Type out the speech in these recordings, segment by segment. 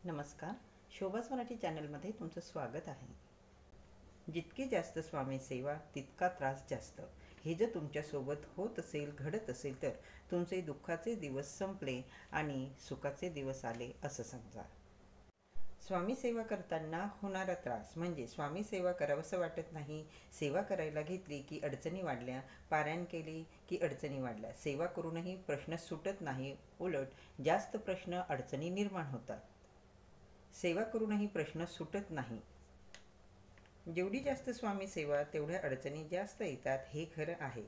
नमस्कार. शोभास मराठी चॅनलमध्ये तुमचं स्वागत आहे. जितकी जास्त स्वामी सेवा तितका त्रास जास्त. हे जर तुमच्यासोबत होत असेल, घडत असेल तर तुमचे दुःखाचे दिवस संपले आणि सुखाचे दिवस आले असं समजा. स्वामी सेवा करताना होणारा त्रास म्हणजे स्वामी सेवा करावंसं वाटत नाही. सेवा करायला घेतली की अडचणी वाढल्या, पारायण केली की अडचणी वाढल्या. सेवा करूनही प्रश्न सुटत नाही, उलट जास्त प्रश्न अडचणी निर्माण होतात. सेवा करूनही प्रश्न सुटत नाही. जेवढी जास्त स्वामी सेवा तेवढ्या अडचणी जास्त येतात, हे खरं आहे.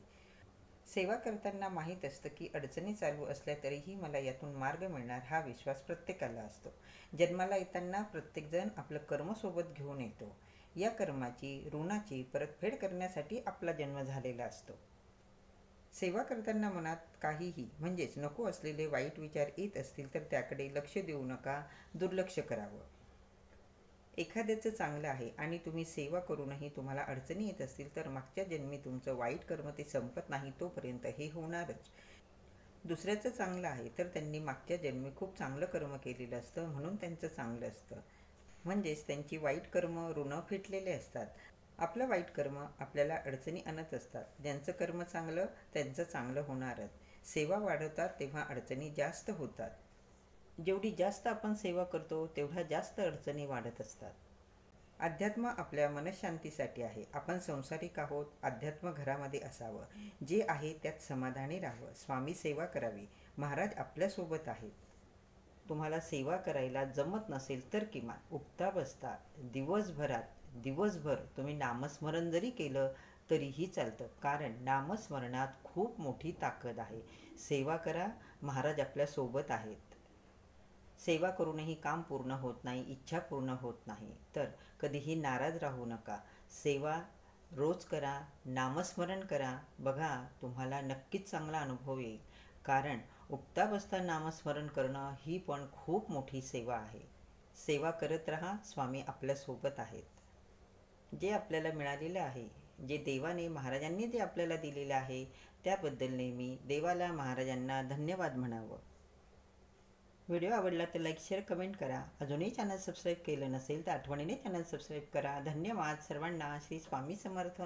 सेवा करताना माहीत असतं की अडचणी चालू असल्या तरीही मला यातून मार्ग मिळणार, हा विश्वास प्रत्येकाला असतो. जन्माला येताना प्रत्येकजण आपलं कर्म सोबत घेऊन येतो. या कर्माची, ऋणाची परतफेड करण्यासाठी आपला जन्म झालेला असतो. सेवा करताना मनात काहीही म्हणजेच नको असलेले वाईट विचार येत असतील तर त्याकडे लक्ष देऊ नका, दुर्लक्ष करावं. एखाद्याचं चांगलं आहे आणि तुम्ही सेवा करूनही तुम्हाला अडचणी येत असतील तर मागच्या जन्मी तुमचं वाईट कर्म ते संपत नाही तोपर्यंत हे होणारच. दुसऱ्याचं चांगलं आहे तर त्यांनी मागच्या जन्मी खूप चांगलं कर्म केलेलं असतं, म्हणून त्यांचं चांगलं असतं. म्हणजेच त्यांची वाईट कर्म ऋण फिटलेले असतात. आपलं वाईट कर्म आपल्याला अडचणी आणत असतात. ज्यांचं कर्म चांगलं त्यांचं चांगलं होणारच. सेवा वाढवतात तेव्हा अडचणी जास्त होतात. जेवढी जास्त आपण सेवा करतो तेवढ्या जास्त अडचणी वाढत असतात. अध्यात्म आपल्या मनशांतीसाठी आहे. आपण संसारिक आहोत, अध्यात्म घरामध्ये असावं. जे आहे त्यात समाधानी राहावं. स्वामी सेवा करावी. महाराज आपल्यासोबत आहेत. तुम्हाला सेवा करायला जमत नसेल तर किमान उठता बसता दिवसभर तुम्ही नामस्मरण जरी केलं तरीही चालतं, कारण नामस्मरणात खूप मोठी ताकद आहे. सेवा करा, महाराज आपल्यासोबत आहेत. सेवा करूनही काम पूर्ण होत नाही, इच्छा पूर्ण होत नाही तर कधीही नाराज राहू नका. सेवा रोज करा, नामस्मरण करा. बघा, तुम्हाला नक्कीच चांगला अनुभव येईल. कारण उठता बसता नामस्मरण करणं ही पण खूप मोठी सेवा आहे. सेवा करत राहा, स्वामी आपल्यासोबत आहेत. जे आपल्याला मिळालेलं आहे, जे देवाने महाराजांनी जे आपल्याला दिलेलं आहे त्याबद्दल नेहमी देवाला, महाराजांना धन्यवाद म्हणावं. व्हिडिओ आवडला तर लाईक, शेअर, कमेंट करा. अजूनही चॅनल सबस्क्राईब केलं नसेल तर आठवणीने चॅनल सबस्क्राईब करा. धन्यवाद सर्वांना. श्री स्वामी समर्थ.